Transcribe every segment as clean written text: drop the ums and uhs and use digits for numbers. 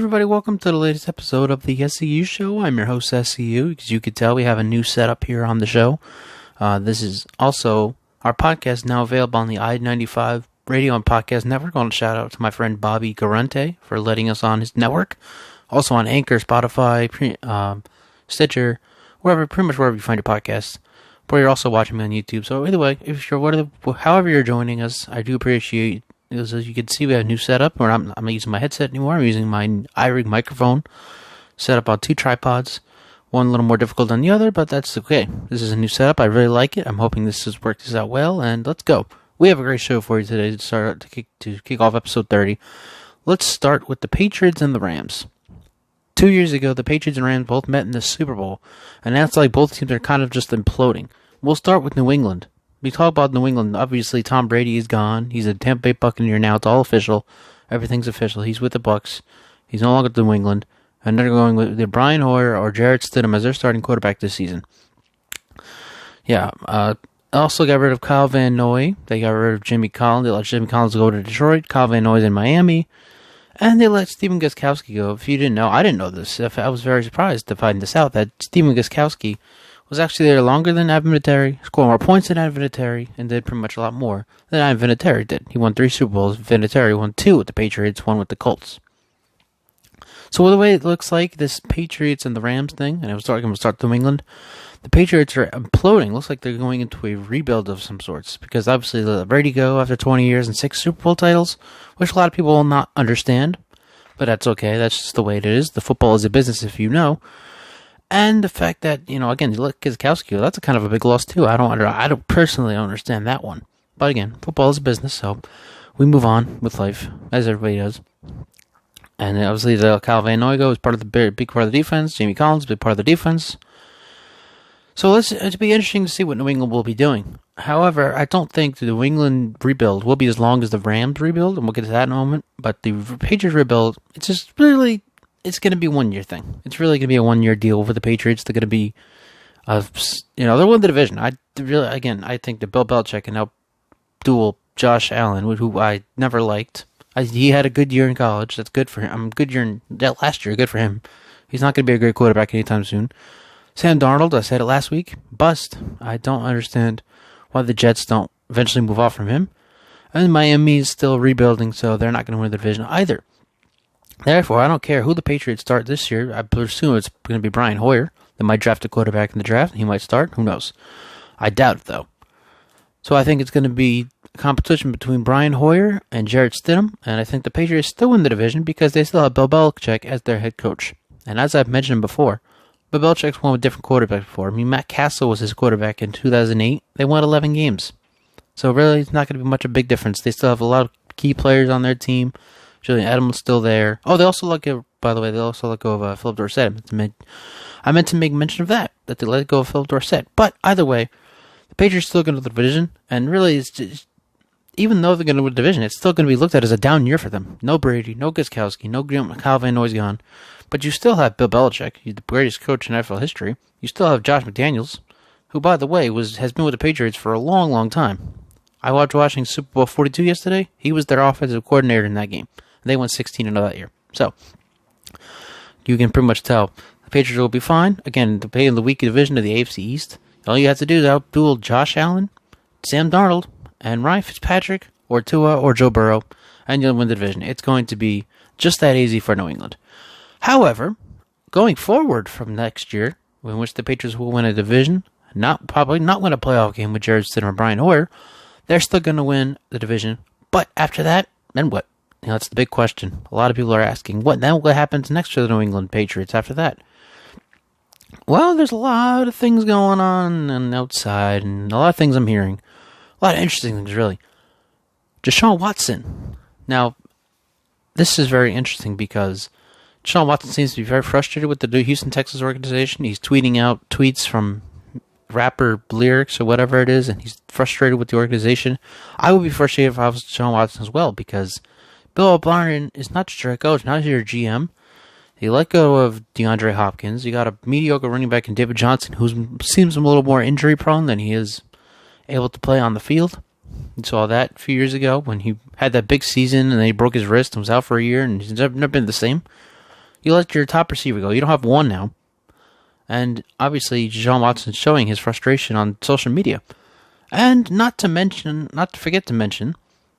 everybody, welcome to the latest episode of the SCU Show. I'm your host, SCU. As you can tell, we have a new setup here on the show. This is also our podcast now available on the I-95 Radio and Podcast Network. I want to shout out to my friend Bobby Garante for letting us on his network. Also on Anchor, Spotify, Stitcher, pretty much wherever you find your podcasts. But you're also watching me on YouTube. So either way, however you're joining us, I do appreciate. As you can see, we have a new setup. Where I'm not using my headset anymore. I'm using my iRig microphone, set up on 2 tripods. One a little more difficult than the other, but that's okay. This is a new setup. I really like it. I'm hoping this has worked out well, and let's go. We have a great show for you today to kick off episode 30. Let's start with the Patriots and the Rams. 2 years ago, the Patriots and Rams both met in the Super Bowl, and that's like both teams are kind of just imploding. We'll start with New England. We talk about New England. Obviously, Tom Brady is gone. He's a Tampa Bay Buccaneer now. It's all official. Everything's official. He's with the Bucs. He's no longer with New England. And they're going with either Brian Hoyer or Jarrett Stidham as their starting quarterback this season. Yeah. Also got rid of Kyle Van Noy. They got rid of Jimmy Collins. They let Jimmy Collins go to Detroit. Kyle Van Noy's in Miami. And they let Stephen Gostkowski go. If you didn't know, I didn't know this. I was very surprised to find this out, that Stephen Gostkowski was actually there longer than Adam Vinatieri, scored more points than Adam Vinatieri, and did pretty much a lot more than Adam Vinatieri did. He won 3 Super Bowls. Vinatieri won 2 with the Patriots, 1 with the Colts. So the way it looks like, this Patriots and the Rams thing, and I'm going to start New England, the Patriots are imploding. Looks like they're going into a rebuild of some sorts, because obviously they let Brady go after 20 years and 6 Super Bowl titles, which a lot of people will not understand, but that's okay. That's just the way it is. The football is a business, if you know. And the fact that, again, you look at Gostkowski, that's a kind of a big loss too. I don't personally understand that one. But again, football is a business, so we move on with life, as everybody does. And obviously, the Kyle Van Noy is part of the big part of the defense. Jamie Collins, big part of the defense. So it'll be interesting to see what New England will be doing. However, I don't think the New England rebuild will be as long as the Rams rebuild, and we'll get to that in a moment. But the Patriots rebuild, it's just really, it's going to be a 1 year thing. It's really going to be a 1 year deal for the Patriots. They're going to be, they're winning the division. I think that Bill Belichick can help duel Josh Allen, who I never liked. He had a good year in college. That's good for him. Last year, good for him. He's not going to be a great quarterback anytime soon. Sam Darnold, I said it last week, bust. I don't understand why the Jets don't eventually move off from him. And Miami is still rebuilding, so they're not going to win the division either. Therefore, I don't care who the Patriots start this year. I presume it's going to be Brian Hoyer. They might draft a quarterback in the draft. He might start. Who knows? I doubt it, though. So I think it's going to be a competition between Brian Hoyer and Jarrett Stidham. And I think the Patriots still win the division because they still have Bill Belichick as their head coach. And as I've mentioned before, Bill Belichick's won with different quarterbacks before. Matt Castle was his quarterback in 2008. They won 11 games. So really, it's not going to be much of a big difference. They still have a lot of key players on their team. Julian Edelman's still there. Oh, they also let go of Philip Dorsett. I meant to make mention of that they let go of Philip Dorsett. But either way, the Patriots still going to win the division, and really, it's just, even though they're going to win the division, it's still going to be looked at as a down year for them. No Brady, no Gostkowski, no Kyle Van Noy's gone. But you still have Bill Belichick. He's the greatest coach in NFL history. You still have Josh McDaniels, who, by the way, has been with the Patriots for a long, long time. I watching Super Bowl 42 yesterday. He was their offensive coordinator in that game. They went 16-0 that year. So, you can pretty much tell the Patriots will be fine. Again, to play in the weak division of the AFC East, all you have to do is outduel Josh Allen, Sam Darnold, and Ryan Fitzpatrick, or Tua, or Joe Burrow, and you'll win the division. It's going to be just that easy for New England. However, going forward from next year, in which the Patriots will win a division, probably not win a playoff game with Jarrett Stidham or Brian Hoyer, they're still going to win the division. But after that, then what? That's the big question. A lot of people are asking, what happens next to the New England Patriots after that? Well, there's a lot of things going on outside, and a lot of things I'm hearing. A lot of interesting things, really. Deshaun Watson. Now, this is very interesting because Deshaun Watson seems to be very frustrated with the Houston Texans organization. He's tweeting out tweets from rapper lyrics or whatever it is, and he's frustrated with the organization. I would be frustrated if I was Deshaun Watson as well, because Bill O'Brien is not just your coach, not your GM. He let go of DeAndre Hopkins. You got a mediocre running back in David Johnson, who seems a little more injury prone than he is able to play on the field. You saw that a few years ago when he had that big season and then he broke his wrist and was out for a year, and he's never been the same. You let your top receiver go. You don't have one now. And obviously, Deshaun Watson's showing his frustration on social media. And not to forget to mention,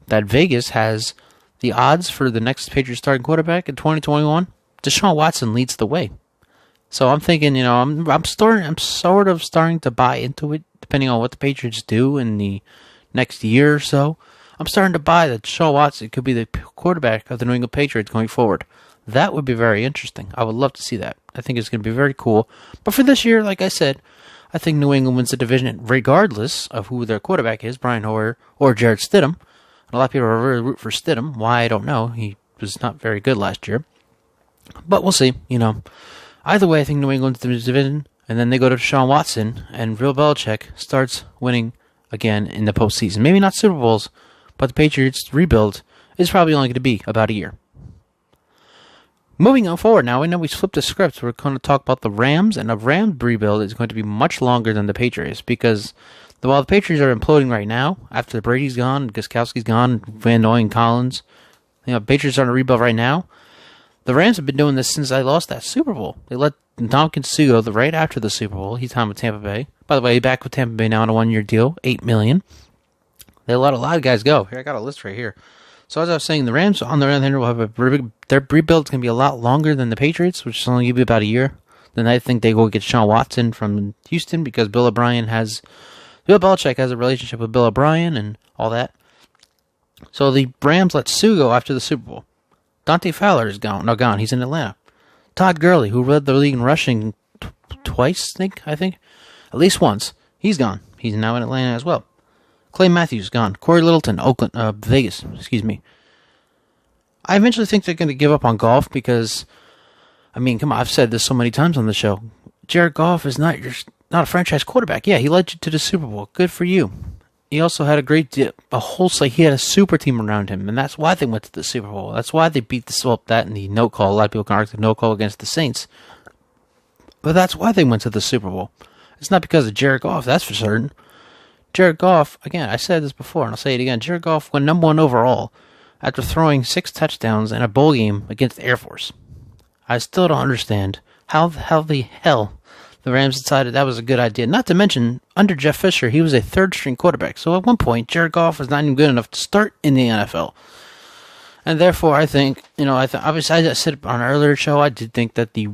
that Vegas has the odds for the next Patriots starting quarterback in 2021. Deshaun Watson leads the way. So I'm thinking, I'm sort of starting to buy into it, depending on what the Patriots do in the next year or so. I'm starting to buy that Deshaun Watson could be the quarterback of the New England Patriots going forward. That would be very interesting. I would love to see that. I think it's going to be very cool. But for this year, like I said, I think New England wins the division regardless of who their quarterback is, Brian Hoyer or Jarrett Stidham. And a lot of people are really root for Stidham. Why, I don't know. He was not very good last year. But we'll see, Either way, I think New England's the division, and then they go to Deshaun Watson, and Bill Belichick starts winning again in the postseason. Maybe not Super Bowls, but the Patriots' rebuild is probably only going to be about a year. Moving on forward now, we know we flipped the script. We're going to talk about the Rams, and the Rams rebuild is going to be much longer than the Patriots, because while the Patriots are imploding right now, after Brady's gone, Gostkowski's gone, Van Noy and Collins, Patriots are on a rebuild right now. The Rams have been doing this since I lost that Super Bowl. They let Ndamukong Suh go right after the Super Bowl. He's on with Tampa Bay. By the way, he's back with Tampa Bay now on a 1-year deal, $8 million. They let a lot of guys go. Here, I got a list right here. So as I was saying, the Rams on their end will have their rebuild's going to be a lot longer than the Patriots, which is only going to be about a year. Then I think they go get Deshaun Watson from Houston because Bill Belichick has a relationship with Bill O'Brien and all that. So the Rams let Suh go after the Super Bowl. Dante Fowler is gone. He's in Atlanta. Todd Gurley, who led the league in rushing twice, I think, at least once, he's gone. He's now in Atlanta as well. Clay Matthews gone. Corey Littleton, Vegas. I eventually think they're going to give up on Goff because, come on, I've said this so many times on the show. Jared Goff is not a franchise quarterback. Yeah, he led you to the Super Bowl. Good for you. He also had he had a super team around him, and that's why they went to the Super Bowl. That's why they beat that in the no call. A lot of people can argue the no call against the Saints. But that's why they went to the Super Bowl. It's not because of Jared Goff, that's for certain. Jared Goff, again, I said this before, and I'll say it again. Jared Goff went number 1 overall after throwing 6 touchdowns in a bowl game against the Air Force. I still don't understand how the hell the Rams decided that was a good idea. Not to mention, under Jeff Fisher, he was a third-string quarterback. So at one point, Jared Goff was not even good enough to start in the NFL. And therefore, I think, obviously, I said on an earlier show, I did think that the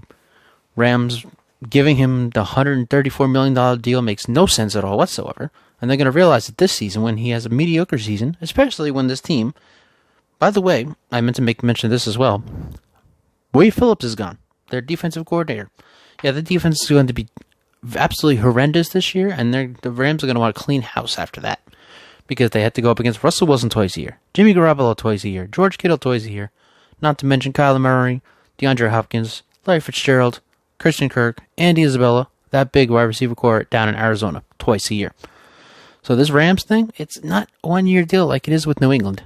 Rams giving him the $134 million deal makes no sense at all whatsoever. And they're going to realize that this season, when he has a mediocre season, especially when this team, by the way, I meant to make mention of this as well, Wade Phillips is gone, their defensive coordinator. Yeah, the defense is going to be absolutely horrendous this year, and the Rams are going to want to clean house after that because they had to go up against Russell Wilson twice a year, Jimmy Garoppolo twice a year, George Kittle twice a year, not to mention Kyler Murray, DeAndre Hopkins, Larry Fitzgerald, Christian Kirk, Andy Isabella, that big wide receiver core down in Arizona twice a year. So this Rams thing, it's not a 1-year deal like it is with New England.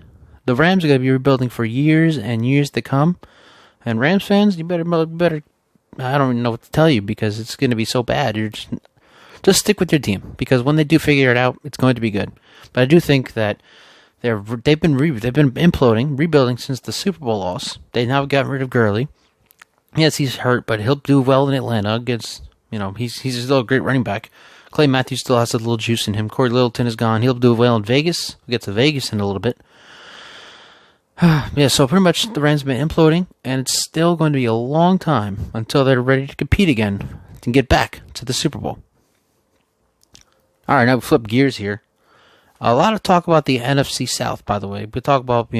The Rams are going to be rebuilding for years and years to come. And Rams fans, you better, I don't even know what to tell you because it's going to be so bad. You're just stick with your team because when they do figure it out, it's going to be good. But I do think that they've been imploding, rebuilding since the Super Bowl loss. They now gotten rid of Gurley. Yes, he's hurt, but he'll do well in Atlanta against, he's still a great running back. Clay Matthews still has a little juice in him. Corey Littleton is gone. He'll do well in Vegas. We'll get to Vegas in a little bit. Yeah, so pretty much the Rams have been imploding, and it's still going to be a long time until they're ready to compete again and get back to the Super Bowl. All right, now we flip gears here. A lot of talk about the NFC South, by the way. We talk about,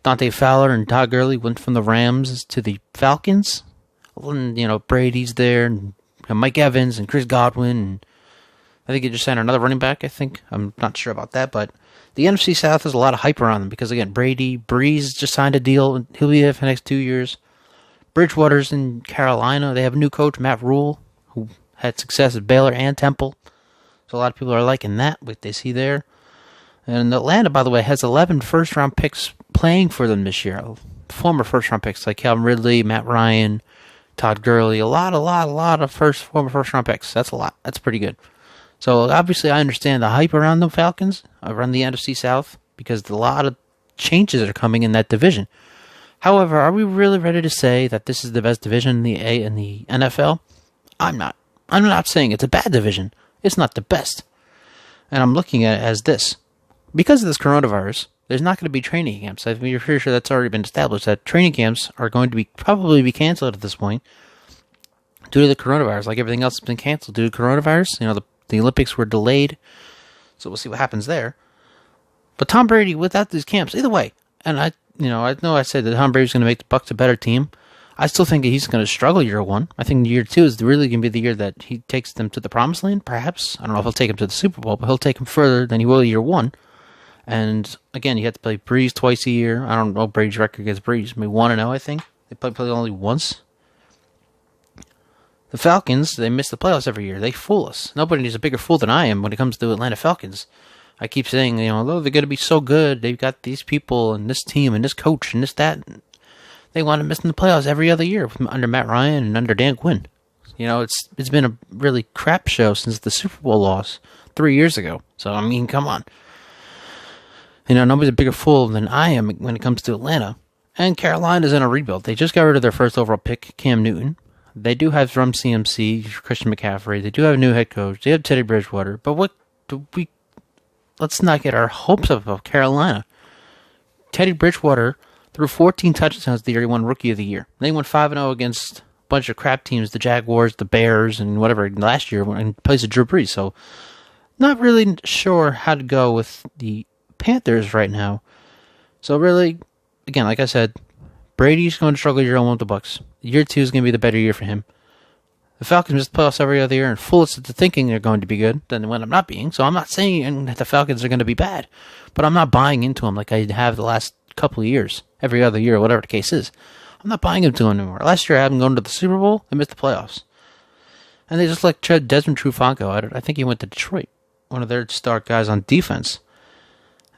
Dante Fowler and Todd Gurley went from the Rams to the Falcons. And, Brady's there, and Mike Evans and Chris Godwin, and I think he just signed another running back, I think. I'm not sure about that, but the NFC South has a lot of hype around them because, again, Breeze just signed a deal. He'll be there for the next 2 years. Bridgewater's in Carolina. They have a new coach, Matt Rule, who had success at Baylor and Temple. So a lot of people are liking that, what they see there. And Atlanta, by the way, has 11 first-round picks playing for them this year. Former first-round picks like Calvin Ridley, Matt Ryan, Todd Gurley. A lot of former first-round picks. That's a lot. That's pretty good. So, obviously, I understand the hype around the Falcons, around the NFC South, because a lot of changes are coming in that division. However, are we really ready to say that this is the best division in the NFL? I'm not. I'm not saying it's a bad division. It's not the best. And I'm looking at it as this. Because of this coronavirus, there's not going to be training camps. I'm pretty sure that's already been established, that training camps are going to probably be canceled at this point due to the coronavirus. Like everything else has been canceled due to coronavirus. The Olympics were delayed. So we'll see what happens there. But Tom Brady, without these camps, either way, and I know I said that Tom Brady's going to make the Bucs a better team. I still think he's going to struggle year one. I think year two is really going to be the year that he takes them to the promised land, perhaps. I don't know if he'll take them to the Super Bowl, but he'll take them further than he will year one. And, again, you have to play Breeze twice a year. I don't know Brady's record against Breeze. Maybe 1-0, I think. They play only once. The Falcons, they miss the playoffs every year. They fool us. Nobody is a bigger fool than I am when it comes to Atlanta Falcons. I keep saying, although they're going to be so good, they've got these people and this team and this coach and this, that. They want to miss in the playoffs every other year under Matt Ryan and under Dan Quinn. It's been a really crap show since the Super Bowl loss 3 years ago. So, I mean, come on. Nobody's a bigger fool than I am when it comes to Atlanta. And Carolina's in a rebuild. They just got rid of their first overall pick, Cam Newton. They do have from CMC, Christian McCaffrey. They do have a new head coach. They have Teddy Bridgewater. But let's not get our hopes up of Carolina. Teddy Bridgewater threw 14 touchdowns the year he won Rookie of the Year. They went 5-0 against a bunch of crap teams, the Jaguars, the Bears, and whatever, last year in place of Drew Brees. So, not really sure how to go with the Panthers right now. So really, again, like I said, Brady's going to struggle year one with the Bucs. Year two is going to be the better year for him. The Falcons miss the playoffs every other year and fool us into thinking they're going to be good than when I'm not being. So I'm not saying that the Falcons are going to be bad, but I'm not buying into them like I have the last couple of years, every other year, whatever the case is. I'm not buying into them anymore. Last year I had them going to the Super Bowl and missed the playoffs. And they just Desmond Trufant. I think he went to Detroit, one of their star guys on defense.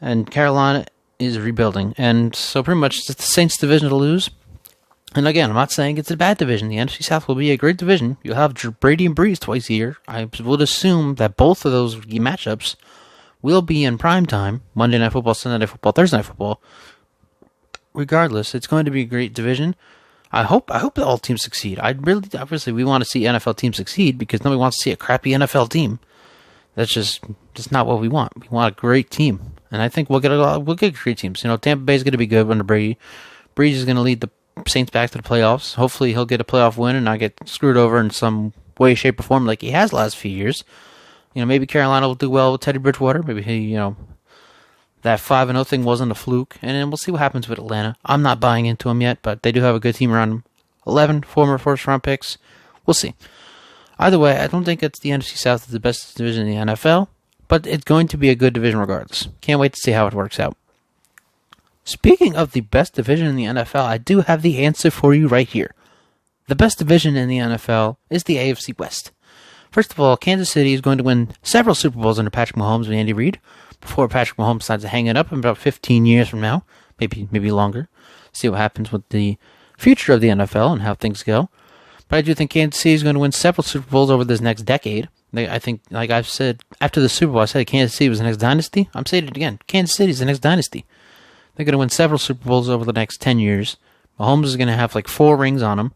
And Carolina is rebuilding. And so pretty much it's the Saints division to lose. And again, I'm not saying it's a bad division. The NFC South will be a great division. You'll have Brady and Breeze twice a year. I would assume that both of those matchups will be in prime time. Monday Night Football, Sunday Night Football, Thursday Night Football. Regardless, it's going to be a great division. I hope that all teams succeed. Obviously, we want to see NFL teams succeed because nobody wants to see a crappy NFL team. That's just not what we want. We want a great team. And I think we'll get great teams. Tampa Bay is going to be good under Brady. Breeze is going to lead the Saints back to the playoffs. Hopefully he'll get a playoff win and not get screwed over in some way, shape, or form like he has the last few years. Maybe Carolina will do well with Teddy Bridgewater. Maybe that 5-0 thing wasn't a fluke. And then we'll see what happens with Atlanta. I'm not buying into them yet, but they do have a good team around them. 11 former first-round picks. We'll see. Either way, I don't think it's the NFC South is the best division in the NFL. But it's going to be a good division regardless. Can't wait to see how it works out. Speaking of the best division in the NFL, I do have the answer for you right here. The best division in the NFL is the AFC West. First of all, Kansas City is going to win several Super Bowls under Patrick Mahomes and Andy Reid before Patrick Mahomes decides to hang it up in about 15 years from now, maybe longer. See what happens with the future of the NFL and how things go. But I do think Kansas City is going to win several Super Bowls over this next decade. I think, like I've said, after the Super Bowl, I said Kansas City was the next dynasty. I'm saying it again. Kansas City is the next dynasty. They're going to win several Super Bowls over the next 10 years. Mahomes is going to have 4 rings on him.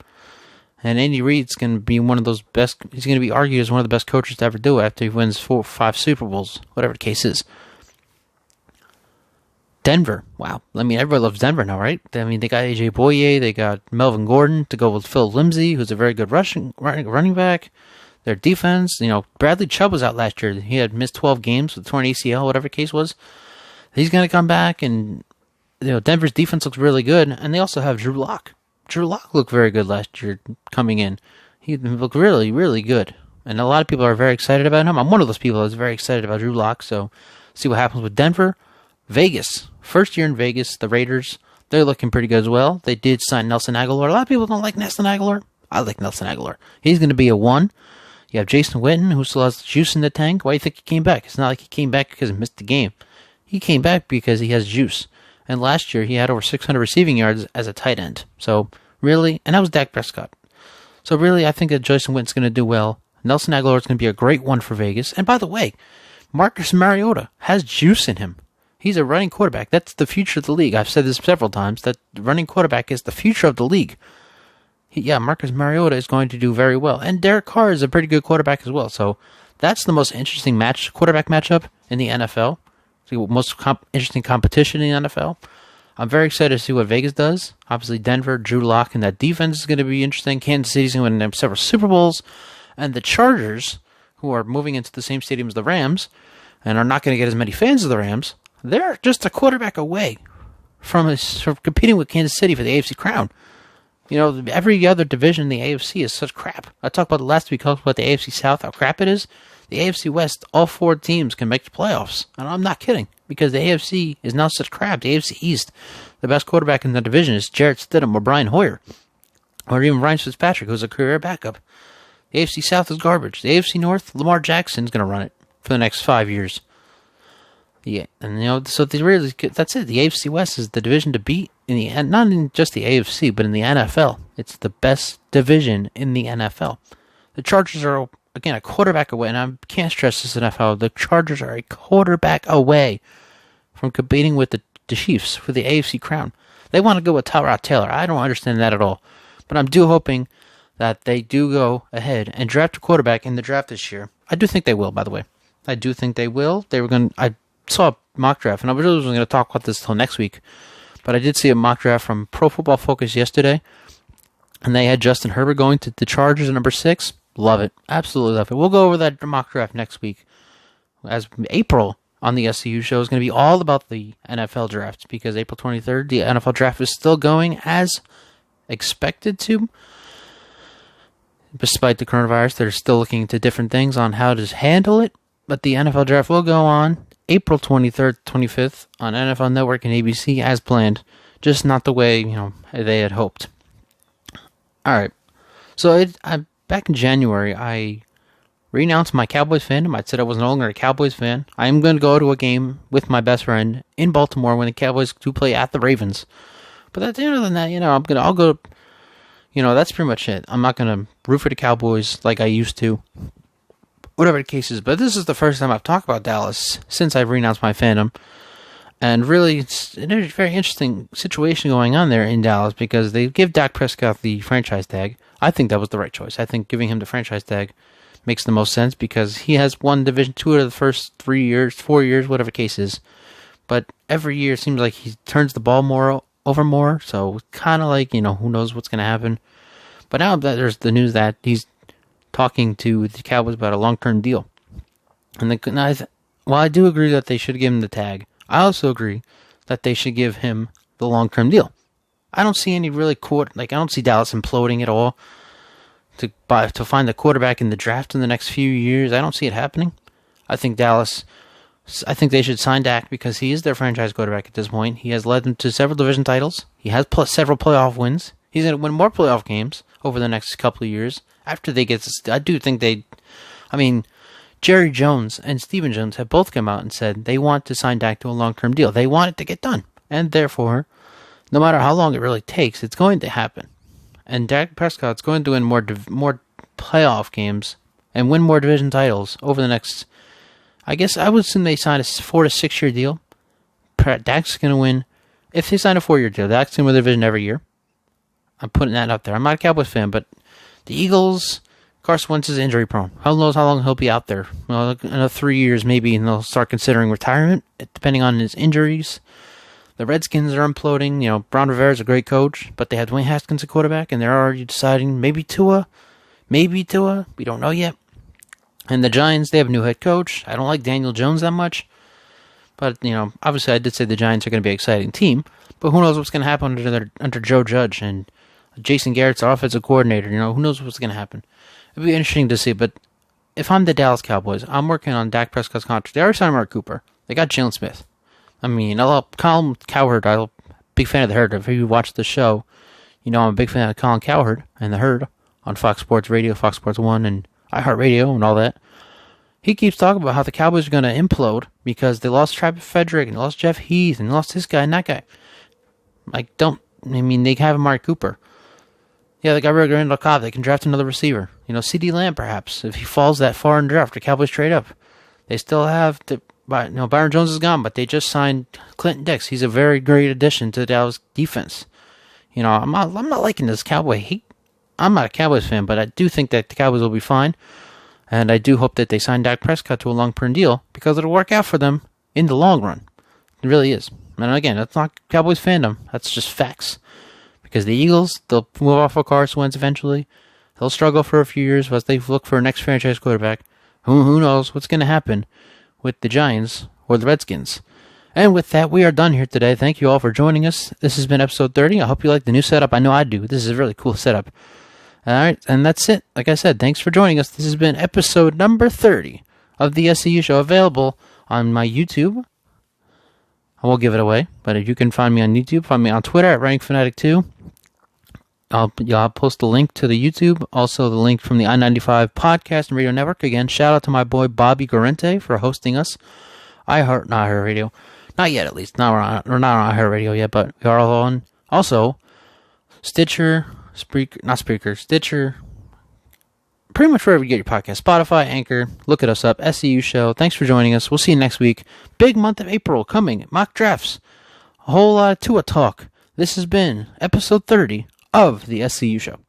And Andy Reid's going to be one of those best. He's going to be argued as one of the best coaches to ever do it after he wins 4 or 5 Super Bowls, whatever the case is. Denver. Wow. Everybody loves Denver now, right? They got A.J. Boye. They got Melvin Gordon to go with Phil Lindsay, who's a very good running back. Their defense, Bradley Chubb was out last year. He had missed 12 games with torn ACL, whatever the case was. He's going to come back, and Denver's defense looks really good. And they also have Drew Lock. Drew Lock looked very good last year coming in. He looked really, really good. And a lot of people are very excited about him. I'm one of those people that's very excited about Drew Lock. So, see what happens with Denver. Vegas. First year in Vegas, the Raiders, they're looking pretty good as well. They did sign Nelson Aguilar. A lot of people don't like Nelson Aguilar. I like Nelson Aguilar. He's going to be a 1. You have Jason Witten, who still has juice in the tank. Why do you think he came back? It's not like he came back because he missed the game. He came back because he has juice. And last year, he had over 600 receiving yards as a tight end. So, really, and that was Dak Prescott. So, really, I think that Jason Witten's going to do well. Nelson Aguilar is going to be a great one for Vegas. And by the way, Marcus Mariota has juice in him. He's a running quarterback. That's the future of the league. I've said this several times, that running quarterback is the future of the league. Marcus Mariota is going to do very well. And Derek Carr is a pretty good quarterback as well. So that's the most interesting quarterback matchup in the NFL. It's the most interesting competition in the NFL. I'm very excited to see what Vegas does. Obviously, Denver, Drew Lock, and that defense is going to be interesting. Kansas City's going to win several Super Bowls. And the Chargers, who are moving into the same stadium as the Rams and are not going to get as many fans as the Rams, they're just a quarterback away from competing with Kansas City for the AFC crown. Every other division in the AFC is such crap. I talked about it last week, about the AFC South, how crap it is. The AFC West, all 4 teams can make the playoffs. And I'm not kidding, because the AFC is now such crap. The AFC East, the best quarterback in the division is Jarrett Stidham or Brian Hoyer, or even Ryan Fitzpatrick, who's a career backup. The AFC South is garbage. The AFC North, Lamar Jackson's going to run it for the next 5 years. Yeah, and so that's it. The AFC West is the division to beat not in just the AFC, but in the NFL. It's the best division in the NFL. The Chargers are, again, a quarterback away, and I can't stress this enough how the Chargers are a quarterback away from competing with the Chiefs for the AFC crown. They want to go with Tyrod Taylor. I don't understand that at all. But I'm hoping that they do go ahead and draft a quarterback in the draft this year. I do think they will, by the way. I do think they will. I saw a mock draft, and I really wasn't going to talk about this until next week, but I did see a mock draft from Pro Football Focus yesterday, and they had Justin Herbert going to the Chargers at number 6. Love it. Absolutely love it. We'll go over that mock draft next week, as April on the SCU Show is going to be all about the NFL drafts, because April 23rd, the NFL draft is still going as expected to. Despite the coronavirus, they're still looking into different things on how to handle it, but the NFL draft will go on April 23rd, 25th on NFL Network and ABC as planned, just not the way they had hoped. All right, so back in January, I renounced my Cowboys fandom. I said I was no longer a Cowboys fan. I am going to go to a game with my best friend in Baltimore when the Cowboys do play at the Ravens. But other than that, I'll go. That's pretty much it. I'm not going to root for the Cowboys like I used to. Whatever the case is, but this is the first time I've talked about Dallas since I've renounced my fandom. And really, it's a very interesting situation going on there in Dallas, because they give Dak Prescott the franchise tag. I think that was the right choice. I think giving him the franchise tag makes the most sense, because he has won Division II out of the first 3 years, 4 years, whatever the case is. But every year it seems like he turns the ball over more, so kind of like, who knows what's going to happen. But now that there's the news that he's talking to the Cowboys about a long-term deal. And while I do agree that they should give him the tag, I also agree that they should give him the long-term deal. I don't see any really I don't see Dallas imploding at all to find the quarterback in the draft in the next few years. I don't see it happening. I think they should sign Dak, because he is their franchise quarterback at this point. He has led them to several division titles. He has several playoff wins. He's going to win more playoff games over the next couple of years. After they get this, I do think Jerry Jones and Stephen Jones have both come out and said they want to sign Dak to a long-term deal. They want it to get done. And therefore, no matter how long it really takes, it's going to happen. And Dak Prescott's going to win more playoff games and win more division titles over the next, I guess I would assume they sign a 4 to 6 year deal. Dak's going to win, if they sign a 4-year deal, Dak's going to win the division every year. I'm putting that up there. I'm not a Cowboys fan, but the Eagles, Carson Wentz is injury prone. Who knows how long he'll be out there? Well, another 3 years maybe, and they'll start considering retirement, depending on his injuries. The Redskins are imploding. Ron Rivera's a great coach, but they have Dwayne Haskins at quarterback, and they're already deciding maybe Tua. We don't know yet. And the Giants, they have a new head coach. I don't like Daniel Jones that much. But, obviously I did say the Giants are going to be an exciting team. But who knows what's going to happen under Joe Judge and Jason Garrett's offensive coordinator. Who knows what's going to happen. It'll be interesting to see. But if I'm the Dallas Cowboys, I'm working on Dak Prescott's contract. They already signed Mark Cooper. They got Jalen Smith. I'll Colin Cowherd. I'm a big fan of the Herd. If you watch the show, I'm a big fan of Colin Cowherd and the Herd on Fox Sports Radio, Fox Sports 1, and iHeartRadio and all that. He keeps talking about how the Cowboys are going to implode because they lost Travis Frederick and lost Jeff Heath and lost this guy and that guy. They have Mark Cooper. Yeah, they got Randall Cobb. They can draft another receiver. CeeDee Lamb, perhaps, if he falls that far in the draft. The Cowboys trade up. They still have Byron Jones is gone, but they just signed Clinton Dix. He's a very great addition to the Dallas defense. I'm not liking this Cowboy hate. I'm not a Cowboys fan, but I do think that the Cowboys will be fine. And I do hope that they sign Dak Prescott to a long-term deal because it'll work out for them in the long run. It really is. And again, that's not Cowboys fandom. That's just facts. Because the Eagles, they'll move off of Carson Wentz eventually. They'll struggle for a few years as they look for a next franchise quarterback. Who knows what's going to happen with the Giants or the Redskins. And with that, we are done here today. Thank you all for joining us. This has been episode 30. I hope you like the new setup. I know I do. This is a really cool setup. All right, and that's it. Like I said, thanks for joining us. This has been episode number 30 of the SCU Show, available on my YouTube. I won't give it away, but if you can find me on YouTube, find me on Twitter at RunningFanatic2. I'll post the link to the YouTube, also the link from the I-95 podcast and radio network. Again, shout out to my boy Bobby Gorente for hosting us. Not iHeartRadio. Not yet, at least. We're not on iHeartRadio yet, but we are all on. Also, Stitcher, Stitcher, pretty much wherever you get your podcast. Spotify, Anchor, look at us up. SCU Show. Thanks for joining us. We'll see you next week. Big month of April coming. Mock drafts. A whole lot of Tua talk. This has been episode 30 of the SCU Show.